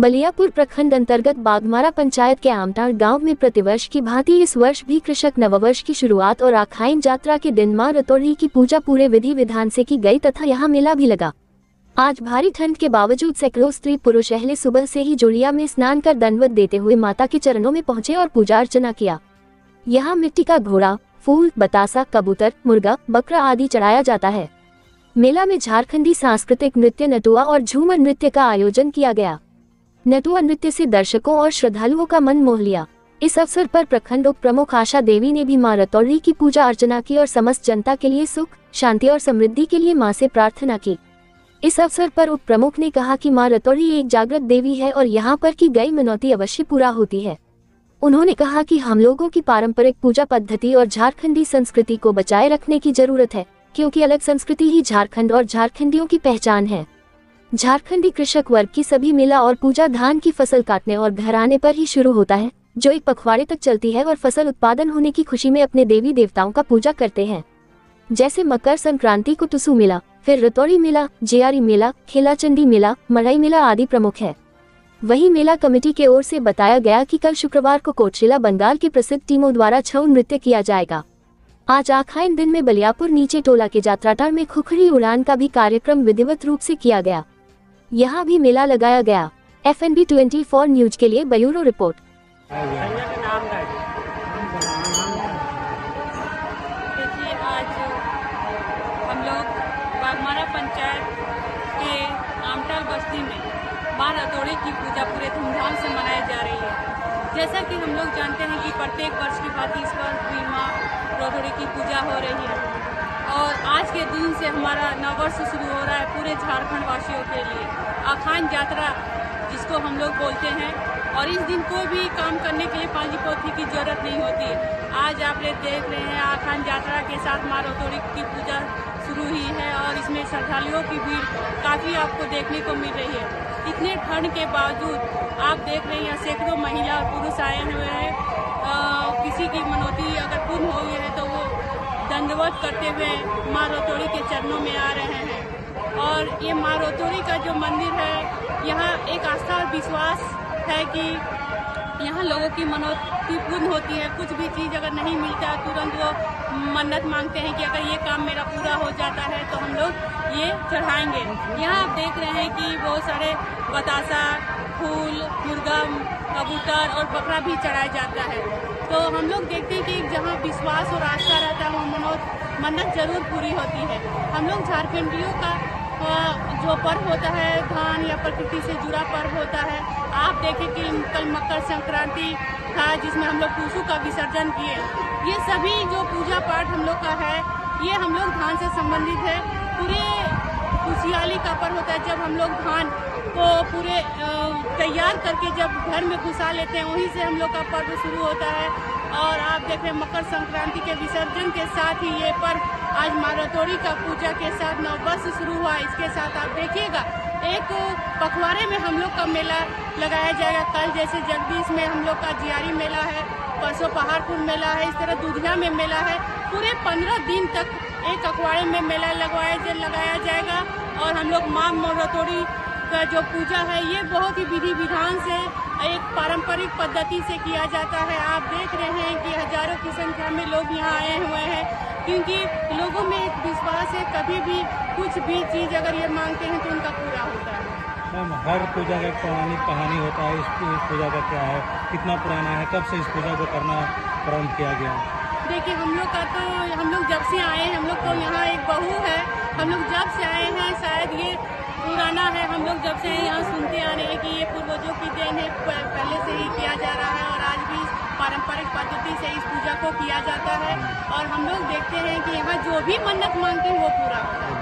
बलियापुर प्रखंड अंतर्गत बागमारा पंचायत के आमटाड़ गांव में प्रतिवर्ष की भांति इस वर्ष भी कृषक नववर्ष की शुरुआत और आखाइन यात्रा के दिन मां रतौड़ी की पूजा पूरे विधि विधान से की गई तथा यहां मेला भी लगा। आज भारी ठंड के बावजूद सैकड़ों स्त्री पुरुष अहले सुबह से ही जोड़िया में स्नान कर दंडवत देते हुए माता के चरणों में पहुंचे और पूजा अर्चना किया। यहाँ मिट्टी का घोड़ा, फूल, बतासा, कबूतर, मुर्गा, बकरा आदि चढ़ाया जाता है। मेला में झारखंडी सांस्कृतिक नृत्य नटुआ और झूमर नृत्य का आयोजन किया गया। नटुआ नृत्य से दर्शकों और श्रद्धालुओं का मन मोह लिया। इस अवसर पर प्रखंड उप प्रमुख आशा देवी ने भी मां रतौड़ी की पूजा अर्चना की और समस्त जनता के लिए सुख, शांति और समृद्धि के लिए मां से प्रार्थना की। इस अवसर पर उप प्रमुख ने कहा कि मां रतौड़ी एक जागृत देवी है और यहाँ पर की गई मनौती अवश्य पूरा होती है। उन्होंने कहा कि हम लोगों की पारंपरिक पूजा पद्धति और झारखंडी संस्कृति को बचाए रखने की जरूरत है, क्योंकि अलग संस्कृति ही झारखंड और झारखंडियों की पहचान है। झारखंडी कृषक वर्ग की सभी मेला और पूजा धान की फसल काटने और घर आने पर ही शुरू होता है, जो एक पखवाड़े तक चलती है और फसल उत्पादन होने की खुशी में अपने देवी देवताओं का पूजा करते हैं। जैसे मकर संक्रांति को टुसु मेला, फिर रतौड़ी मेला, जेआरी मेला, खेलाचंडी मेला, मड़ई मेला आदि प्रमुख है। वही मेला कमेटी के ओर से बताया गया कि कल शुक्रवार को कोटशिला बंगाल की प्रसिद्ध टीमों द्वारा छऊ नृत्य किया जाएगा। आज आखाइन दिन में बलियापुर नीचे टोला के जात्राटार में खुखरी उड़ान का भी कार्यक्रम विधिवत रूप से किया गया। यहाँ भी मेला लगाया गया। FNB 24 न्यूज के लिए ब्यूरो रिपोर्ट। देखिए, आज हम लोग बागमारा पंचायत के आमटाड़ बस्ती में मां रतौड़ी की पूजा पूरे धूमधाम से मनाई जा रही है। जैसा कि हम लोग जानते हैं कि प्रत्येक वर्ष की भांति इस वर्ष भी मां रतौड़ी की पूजा हो रही है और आज के दिन से हमारा नववर्ष शुरू हो रहा है पूरे झारखंड वासियों के लिए। आखाइन यात्रा जिसको हम लोग बोलते हैं, और इस दिन कोई भी काम करने के लिए पांजी पोथी की जरूरत नहीं होती है। आज आप लोग देख रहे हैं आखाइन यात्रा के साथ मां रतौड़ी की पूजा शुरू हुई है और इसमें श्रद्धालुओं की भीड़ काफ़ी आपको देखने को मिल रही है। इतने ठंड के बावजूद आप देख रहे हैं सैकड़ों महिला और पुरुष आए हुए हैं। किसी की मनौती अगर पूर्ण हो गई है तो वो दंडवत करते हुए मां रतौड़ी के चरणों में आ रहे हैं। और ये मां रतौड़ी का जो मंदिर है, यहाँ एक आस्था और विश्वास है कि यहाँ लोगों की मनौती पूर्ण होती है। कुछ भी चीज़ अगर नहीं मिलता है तुरंत वो मन्नत मांगते हैं कि अगर ये काम मेरा पूरा हो जाता है तो हम लोग ये चढ़ाएंगे। यहाँ आप देख रहे हैं कि बहुत सारे बतासा, फूल, मुर्गा, कबूतर और बकरा भी चढ़ाया जाता है। तो हम लोग देखते हैं कि जहाँ विश्वास और आस्था रहता है वहाँ मन्नत जरूर पूरी होती है। हम लोग झारखंडियों का जो पर्व होता है धान या प्रकृति से जुड़ा पर्व होता है। आप देखें कि कल मकर संक्रांति था जिसमें हम लोग टुसु का विसर्जन किए। ये सभी जो पूजा पाठ हम लोग का है ये हम लोग धान से संबंधित है। पूरे खुशहाली का पर्व होता है जब हम लोग धान को पूरे तैयार करके जब घर में घुसा लेते हैं, वहीं से हम लोग का पर्व शुरू होता है। और आप देख रहे हैं मकर संक्रांति के विसर्जन के साथ ही ये पर्व आज मां रतौड़ी का पूजा के साथ नववर्ष शुरू हुआ। इसके साथ आप देखिएगा एक पखवाड़े में हम लोग का मेला लगाया जाएगा। कल जैसे जगदीश में हम लोग का जियारी मेला है, परसों पहाड़पुर मेला है, इस तरह दूधिया में मेला है। पूरे 15 दिन तक एक अखवाड़े में मेला लगाया जाएगा। और हम लोग मां रतौड़ी का जो पूजा है ये बहुत ही विधि विधान से एक पारंपरिक पद्धति से किया जाता है। आप देख रहे हैं कि हजारों की संख्या में लोग यहाँ आए हुए हैं, क्योंकि लोगों में एक विश्वास है कभी भी कुछ भी चीज़ अगर ये मांगते हैं तो उनका पूरा होता है। मैम, हर पूजा का एक पौराणिक कहानी होता है। इस पूजा का क्या है, कितना पुराना है, कब से इस पूजा को करना प्रारंभ किया गया? देखिए, हम लोग जब से आए हैं, हम लोग तो यहाँ एक बहू है, हम लोग जब से आए हैं शायद ये पुराना है। हम लोग जब से यहाँ सुनते आ रहे हैं कि ये पूर्वजों की देन है, पहले से ही किया जा रहा है और आज भी पारंपरिक पद्धति से इस पूजा को किया जाता है। और हम लोग देखते हैं कि यहाँ जो भी मन्नत मांगते हैं वो पूरा होता है।